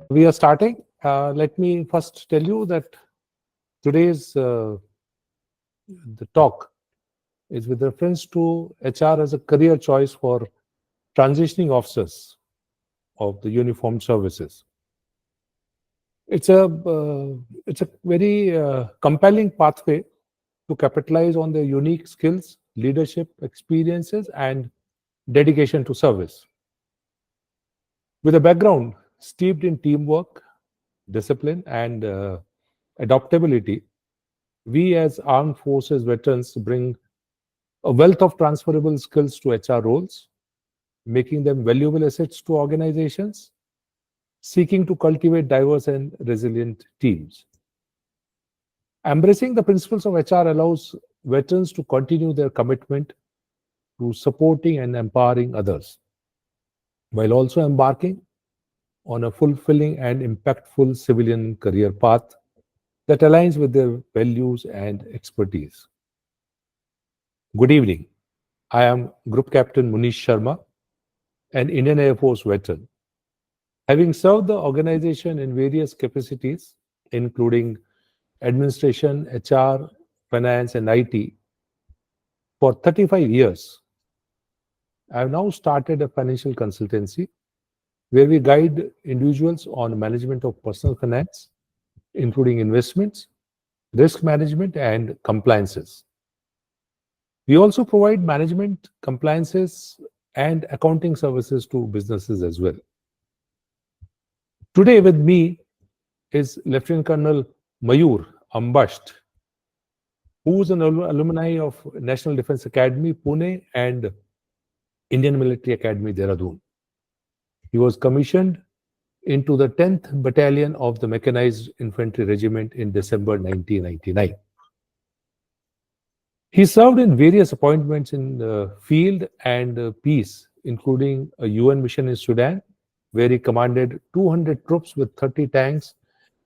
We are starting. Let me first tell you that today's the talk is with reference to HR as a career choice for transitioning officers of the uniformed services. It's a very compelling pathway to capitalize on their unique skills, leadership experiences, and dedication to service. With a background steeped in teamwork, discipline, and adaptability, we as armed forces veterans bring a wealth of transferable skills to HR roles, making them valuable assets to organizations seeking to cultivate diverse and resilient teams. Embracing the principles of HR allows veterans to continue their commitment to supporting and empowering others, while also embarking on a fulfilling and impactful civilian career path that aligns with their values and expertise. Good evening. I am Group Captain Manish Sharma, an Indian Air Force veteran. Having served the organization in various capacities, including administration, HR, finance, and IT, for 35 years, I have now started a financial consultancy where we guide individuals on management of personal finance, including investments, risk management, and compliances. We also provide management, compliances, and accounting services to businesses as well. Today with me is Lieutenant Colonel Mayur Ambasht, who is an alumni of National Defence Academy, Pune, and Indian Military Academy, Dehradun. He was commissioned into the 10th Battalion of the Mechanized Infantry Regiment in December 1999. He served in various appointments in the field and peace, including a UN mission in Sudan, where he commanded 200 troops with 30 tanks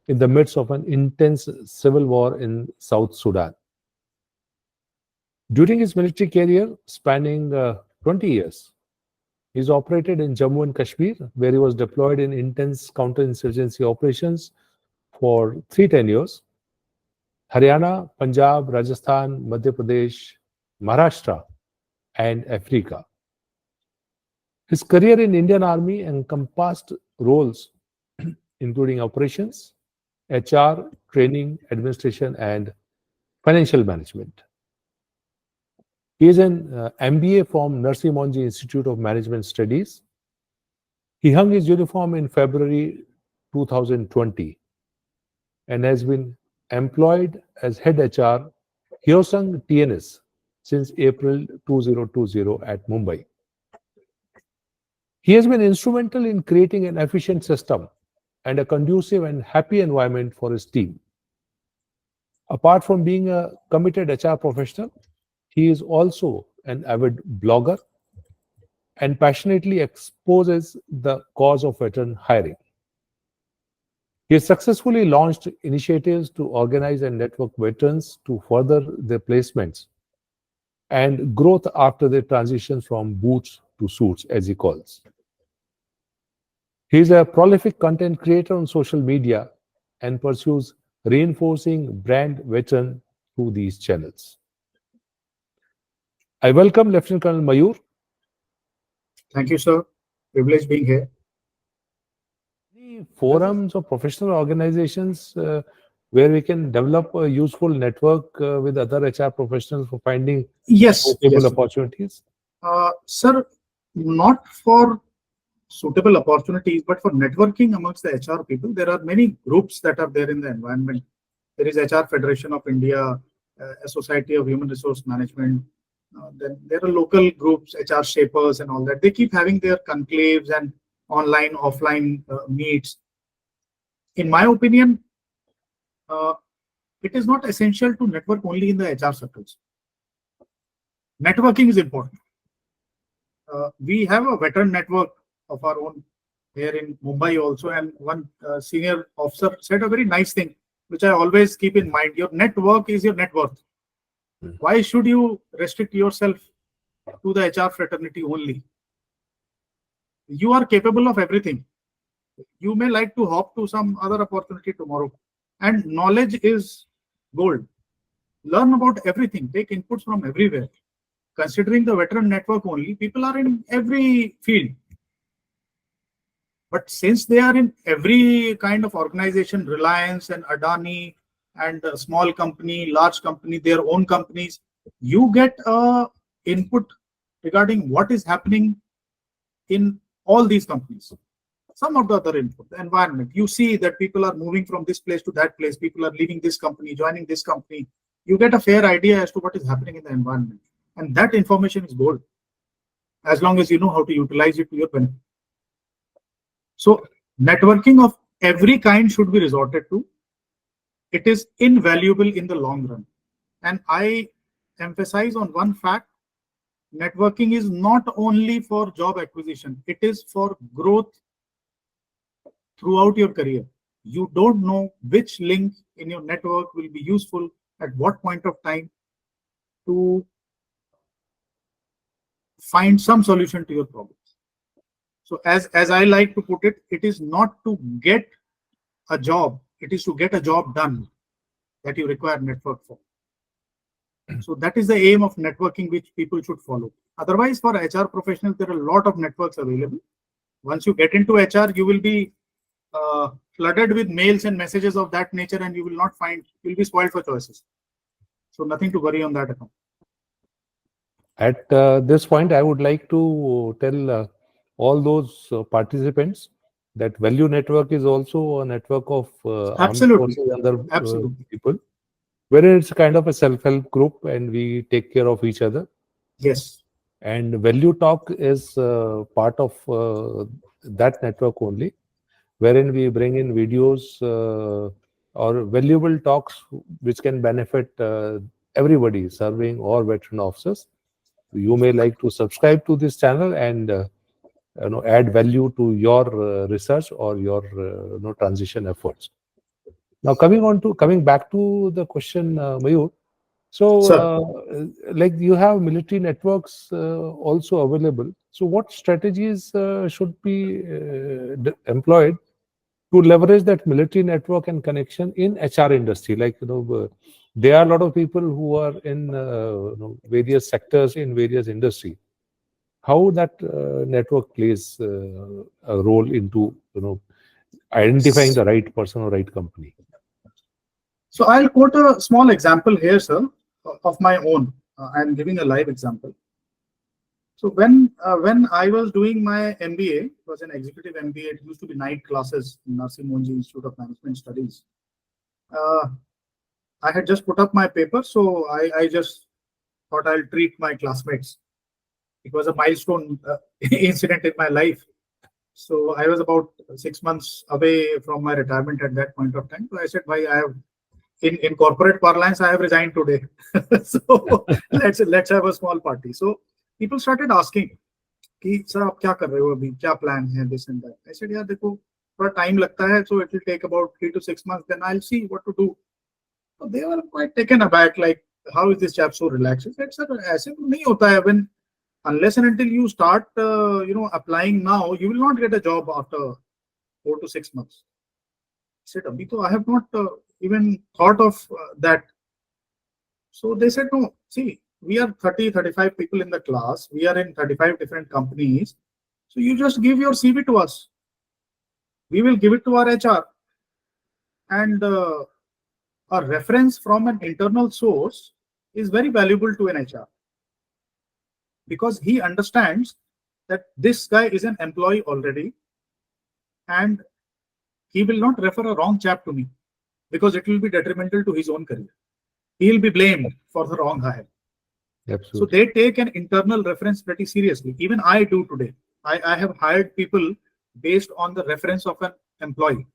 in the midst of an intense civil war in South Sudan. During his military career, spanning 20 years, he's operated in Jammu and Kashmir, where he was deployed in intense counterinsurgency operations for 3 tenures. Haryana, Punjab, Rajasthan, Madhya Pradesh, Maharashtra, and Africa. His career in Indian Army encompassed roles including operations, HR, training, administration, and financial management. He is an MBA from Narsi Monji Institute of Management Studies. He hung his uniform in February 2020 and has been employed as head HR Hyosung TNS since April 2020 at Mumbai. He has been instrumental in creating an efficient system and a conducive and happy environment for his team. Apart from being a committed HR professional, he is also an avid blogger and passionately exposes the cause of veteran hiring. He has successfully launched initiatives to organize and network veterans to further their placements and growth after their transition from boots to suits, as he calls. He is a prolific content creator on social media and pursues reinforcing brand veteran through these channels. I welcome Lieutenant Colonel Mayur. Thank you, sir. Privilege being here. Any forums or professional organizations where we can develop a useful network with other HR professionals for finding suitable opportunities? Sir, not for suitable opportunities, but for networking amongst the HR people. There are many groups that are there in the environment. There is HR Federation of India, a Society of Human Resource Management. Then there are local groups, HR Shapers and all that. They keep having their conclaves and online, offline meets. In my opinion, it is not essential to network only in the HR circles. Networking is important. We have a veteran network of our own here in Mumbai also, and one senior officer said a very nice thing, which I always keep in mind. Your network is your net worth. Why should you restrict yourself to the HR fraternity only? You are capable of everything. You may like to hop to some other opportunity tomorrow. And knowledge is gold. Learn about everything. Take inputs from everywhere. Considering the veteran network only, people are in every field. But since they are in every kind of organization, Reliance and Adani and a small company, large company, their own companies, you get input regarding what is happening in all these companies. Some of the other input, the environment. You see that people are moving from this place to that place. People are leaving this company, joining this company. You get a fair idea as to what is happening in the environment. And that information is gold, as long as you know how to utilize it to your benefit. So networking of every kind should be resorted to. It is invaluable in the long run. And I emphasize on one fact: networking is not only for job acquisition, it is for growth throughout your career. You don't know which link in your network will be useful at what point of time to find some solution to your problems. So as I like to put it, it is not to get a job, it is to get a job done that you require network for. So that is the aim of networking which people should follow. Otherwise, for HR professionals, there are a lot of networks available. Once you get into HR, you will be flooded with mails and messages of that nature, and you will not find, you'll be spoiled for choices. So nothing to worry on that account. At this point, I would like to tell all those participants that Value Network is also a network of armed Absolutely. forces and other Absolutely. people, where it's kind of a self-help group and we take care of each other. Yes. And Value Talk is part of that network only, wherein we bring in videos or valuable talks which can benefit everybody, serving or veteran officers. You may like to subscribe to this channel and add value to your research or your transition efforts. Now coming back to the question, Mayur. So, Sir. like you have military networks also available. So, what strategies should be employed to leverage that military network and connection in HR industry? Like there are a lot of people who are in various sectors in various industry. How that network plays a role into identifying the right person or right company. So I'll quote a small example here, sir, of my own. I'm giving a live example. So when I was doing my MBA, it was an executive MBA. It used to be night classes in Narsee Monjee Institute of Management Studies. I had just put up my paper, so I just thought I'll treat my classmates. It was a milestone incident in my life. So I was about 6 months away from my retirement at that point of time. So I said, "Bhai, I have in corporate parlance, I have resigned today. So let's have a small party." So people started asking, "Ki sir, आप क्या कर रहे हो अभी? क्या plan है this and that?" I said, "यार देखो, थोड़ा time लगता है, so it will take about 3 to 6 months. Then I'll see what to do." So they were quite taken aback, like, "How is this chap so relaxed?" I said, "Sir, ऐसे तो नहीं होता है. When unless and until you start, applying now, you will not get a job after 4 to 6 months." I said, "Abhi to I have not even thought of that." So they said, "No, see, we are 30, 35 people in the class. We are in 35 different companies. So you just give your CV to us. We will give it to our HR. And a reference from an internal source is very valuable to an HR. Because he understands that this guy is an employee already. And he will not refer a wrong chap to me, because it will be detrimental to his own career. He will be blamed for the wrong hire." Absolutely. So they take an internal reference pretty seriously. Even I do today. I have hired people based on the reference of an employee.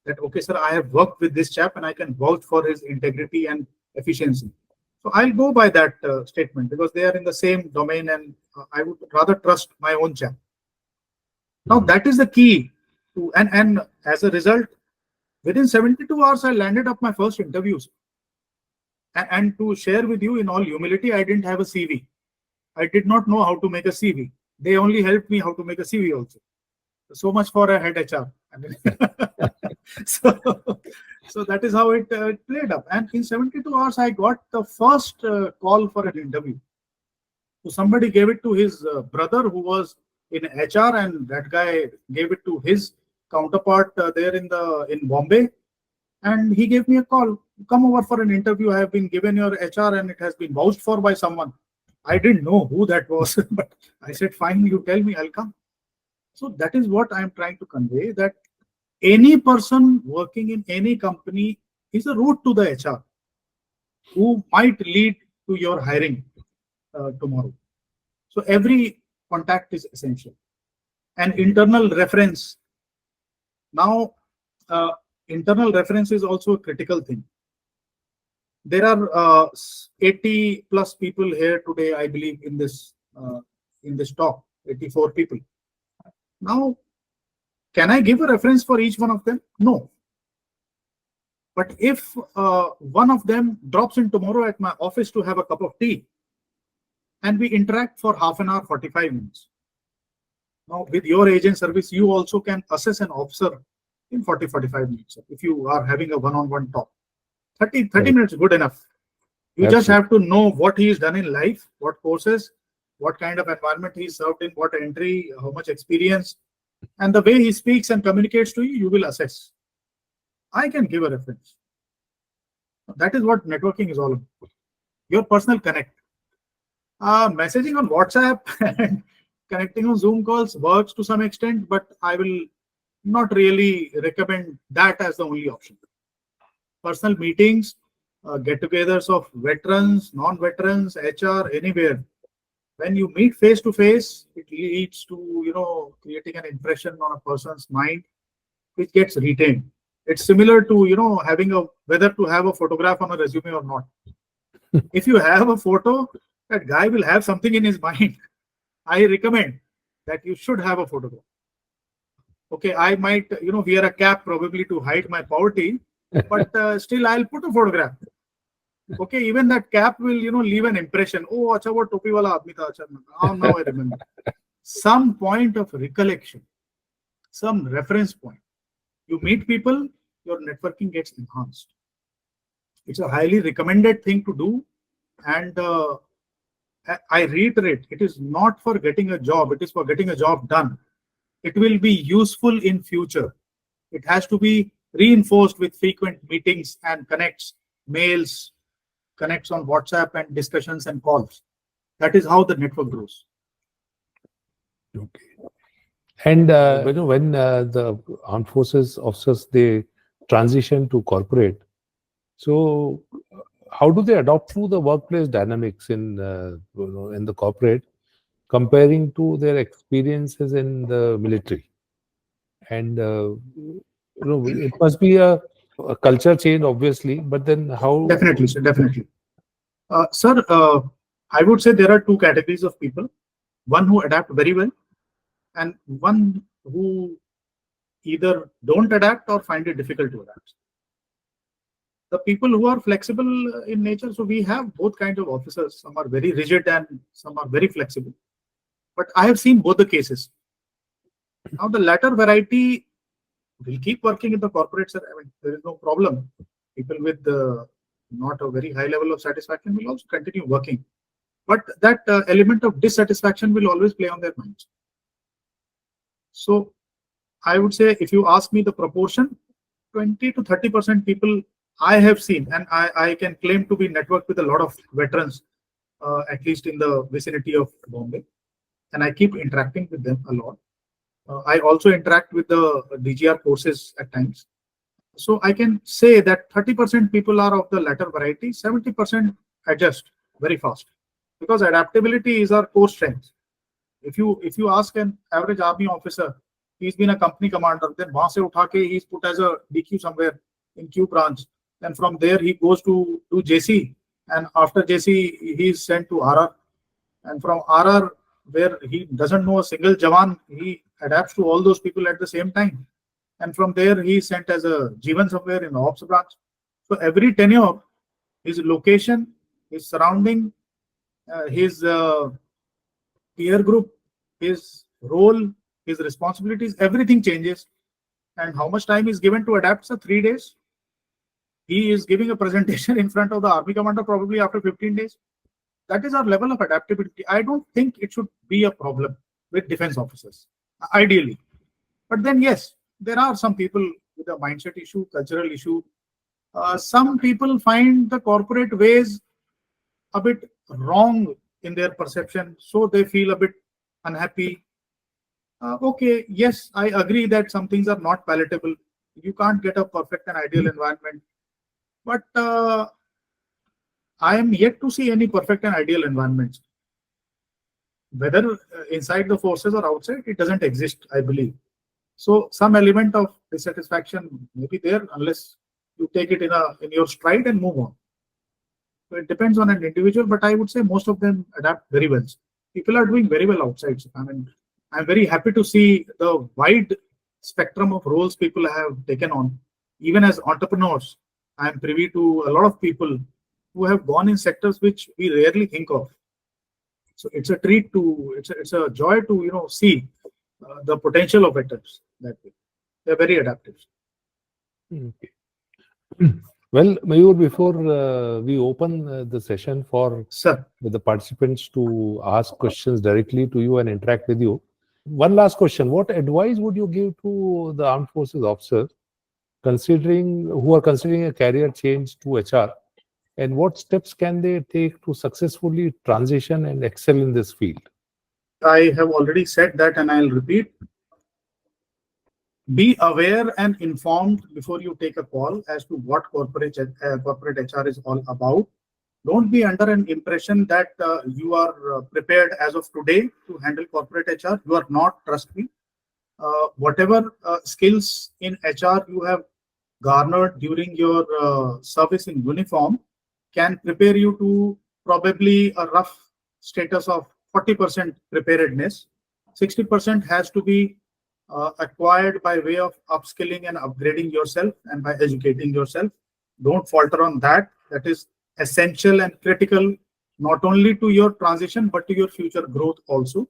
That, okay, sir, I have worked with this chap and I can vouch for his integrity and efficiency. So I'll go by that statement, because they are in the same domain, and I would rather trust my own chap. Now that is the key to, and as a result, within 72 hours, I landed up my first interviews. And to share with you in all humility, I didn't have a CV. I did not know how to make a CV. They only helped me how to make a CV also. So much for a head HR. so, so that is how it played up. And in 72 hours, I got the first call for an interview. So somebody gave it to his brother who was in HR, and that guy gave it to his counterpart there in Bombay, and he gave me a call. Come over for an interview. I have been given your HR, and it has been vouched for by someone. I didn't know who that was, but I said, "Fine, you tell me, I'll come." So that is what I am trying to convey, that any person working in any company is a route to the HR who might lead to your hiring tomorrow. So every contact is essential. And internal reference. Now, uh, internal reference is also a critical thing. There are 80 plus people here today, I believe, in this talk. 84 people. Now, can I give a reference for each one of them? No. But if one of them drops in tomorrow at my office to have a cup of tea, and we interact for half an hour, 45 minutes. Now, with your agent service, you also can assess an officer in 40-45 minutes. If you are having a one-on-one talk, 30 Right. minutes is good enough. You just Absolutely. have to know what he has done in life, what courses, what kind of environment he served in, what entry, how much experience, and the way he speaks and communicates to you, you will assess. I can give a reference. That is what networking is all about. Your personal connect. Messaging on WhatsApp and connecting on Zoom calls works to some extent, but I will not really recommend that as the only option. Personal meetings, get-togethers of veterans, non-veterans, HR, anywhere. When you meet face to face, it leads to creating an impression on a person's mind, which gets retained. It's similar to having whether to have a photograph on a resume or not. If you have a photo, that guy will have something in his mind. I recommend that you should have a photograph. Okay, I might wear a cap probably to hide my poverty, but still I'll put a photograph. Okay, even that cap will leave an impression. Oh, acha wo topi wala aadmi tha. Acha, now I remember. Some point of recollection, some reference point. You meet people, your networking gets enhanced. It's a highly recommended thing to do, and I reiterate, it is not for getting a job, it is for getting a job done. It will be useful in future. It has to be reinforced with frequent meetings and mails, connects on WhatsApp and discussions and calls. That is how the network grows. Okay. And when the armed forces officers, they transition to corporate, so how do they adopt to the workplace dynamics in the corporate, comparing to their experiences in the military? And it must be a culture change, obviously, but then how? Definitely, sir, definitely. Sir, I would say there are two categories of people. One who adapt very well, and one who either don't adapt or find it difficult to adapt. The people who are flexible in nature, so we have both kinds of officers. Some are very rigid and some are very flexible. But I have seen both the cases. Now, the latter variety will keep working in the corporate sector. I mean, there is no problem. People with not a very high level of satisfaction will also continue working. But that element of dissatisfaction will always play on their minds. So I would say, if you ask me the proportion, 20 to 30% people I have seen, and I can claim to be networked with a lot of veterans, at least in the vicinity of Bombay, and I keep interacting with them a lot. I also interact with the DGR courses at times. So I can say that 30% people are of the latter variety, 70% adjust very fast, because adaptability is our core strength. If you ask an average army officer, he's been a company commander, then wahan se utha ke he's put as a DQ somewhere in Q branch, and from there he goes to JC, and after JC he's sent to RR, and from RR, where he doesn't know a single Jawan, he adapts to all those people at the same time, and from there he is sent as a Jeevan somewhere in the ops branch. So every tenure, his location, his surrounding, his peer group, his role, his responsibilities, everything changes. And how much time is given to adapt? So 3 days. He is giving a presentation in front of the army commander probably after 15 days. That is our level of adaptability. I don't think it should be a problem with defense officers, ideally. But then, yes, there are some people with a mindset issue, cultural issue. Some people find the corporate ways a bit wrong in their perception, so they feel a bit unhappy. Okay, yes, I agree that some things are not palatable. You can't get a perfect and ideal environment. But I am yet to see any perfect and ideal environments. Whether inside the forces or outside, it doesn't exist, I believe. So some element of dissatisfaction may be there unless you take it in your stride and move on. So it depends on an individual, but I would say most of them adapt very well. People are doing very well outside. I mean, I'm very happy to see the wide spectrum of roles people have taken on. Even as entrepreneurs, I'm privy to a lot of people who have gone in sectors which we rarely think of. So it's a treat to, it's a joy to see the potential of veterans that way. They're very adaptive. Okay. Well, Mayur, before we open the session for Sir, the participants to ask questions directly to you and interact with you, one last question: what advice would you give to the armed forces officers who are considering a career change to HR, and what steps can they take to successfully transition and excel in this field? I have already said that and I'll repeat. Be aware and informed before you take a call as to what corporate HR is all about. Don't be under an impression that you are prepared as of today to handle corporate HR. You are not, trust me. Whatever skills in HR you have garnered during your service in uniform can prepare you to probably a rough status of 40% preparedness. 60% has to be acquired by way of upskilling and upgrading yourself and by educating yourself. Don't falter on that. That is essential and critical not only to your transition but to your future growth also.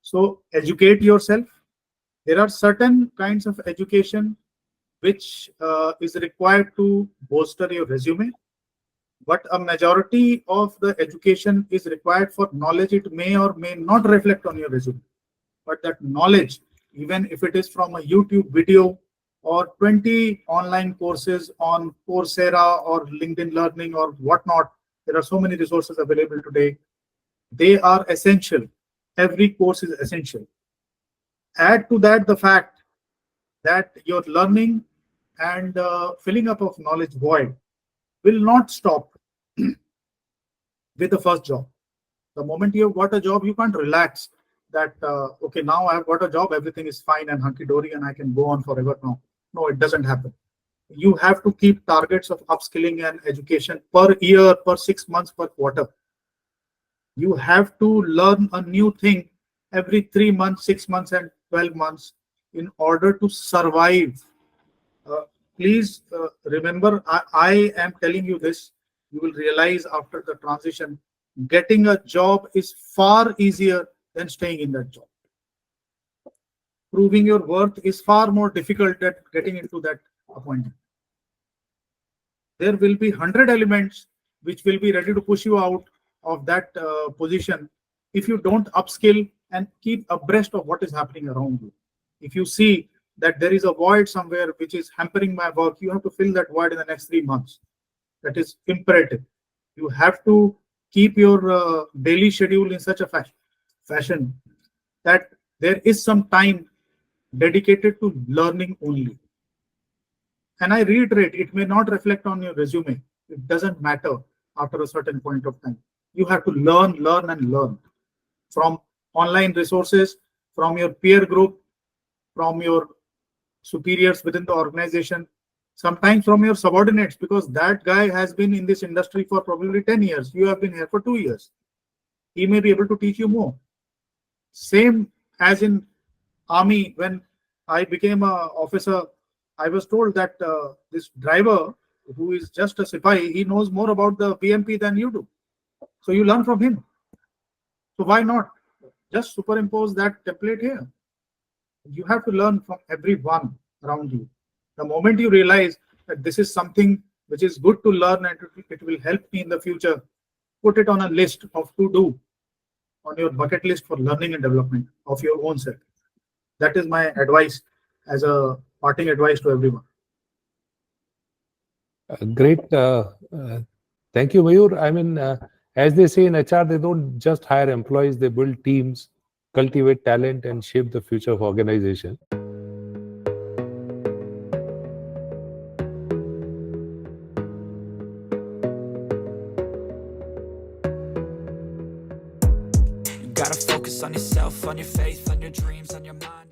So educate yourself. There are certain kinds of education which is required to bolster your resume, but a majority of the education is required for knowledge. It may or may not reflect on your resume, but that knowledge, even if it is from a YouTube video or 20 online courses on Coursera or LinkedIn Learning or whatnot, there are so many resources available today. They are essential. Every course is essential. Add to that the fact that your learning and filling up of knowledge void will not stop with the first job. The moment you have got a job, you can't relax that, okay, now I've got a job, everything is fine and hunky-dory and I can go on forever. No, it doesn't happen. You have to keep targets of upskilling and education per year, per 6 months, per quarter. You have to learn a new thing every 3 months, 6 months, and 12 months in order to survive. Please remember, I am telling you this. You will realize after the transition, getting a job is far easier than staying in that job. Proving your worth is far more difficult than getting into that appointment. There will be 100 elements which will be ready to push you out of that position if you don't upskill and keep abreast of what is happening around you. If you see that there is a void somewhere which is hampering my work, you have to fill that void in the next 3 months. That is imperative. You have to keep your daily schedule in such a fashion that there is some time dedicated to learning only. And I reiterate, it may not reflect on your resume. It doesn't matter after a certain point of time. You have to learn, learn, and learn from online resources, from your peer group, from your superiors within the organization, sometimes from your subordinates, because that guy has been in this industry for probably 10 years. You have been here for 2 years. He may be able to teach you more. Same as in army, when I became an officer, I was told that this driver, who is just a sipahi, he knows more about the PMP than you do. So you learn from him. So why not just superimpose that template here? You have to learn from everyone. around you. The moment you realize that this is something which is good to learn and it will help me in the future, put it on a list of to do on your bucket list for learning and development of your own self. That is my advice as a parting advice to everyone. Great. Thank you, Mayur. I mean, as they say in HR, they don't just hire employees, they build teams, cultivate talent, and shape the future of organization. You gotta focus on yourself, on your faith, on your dreams, on your mind.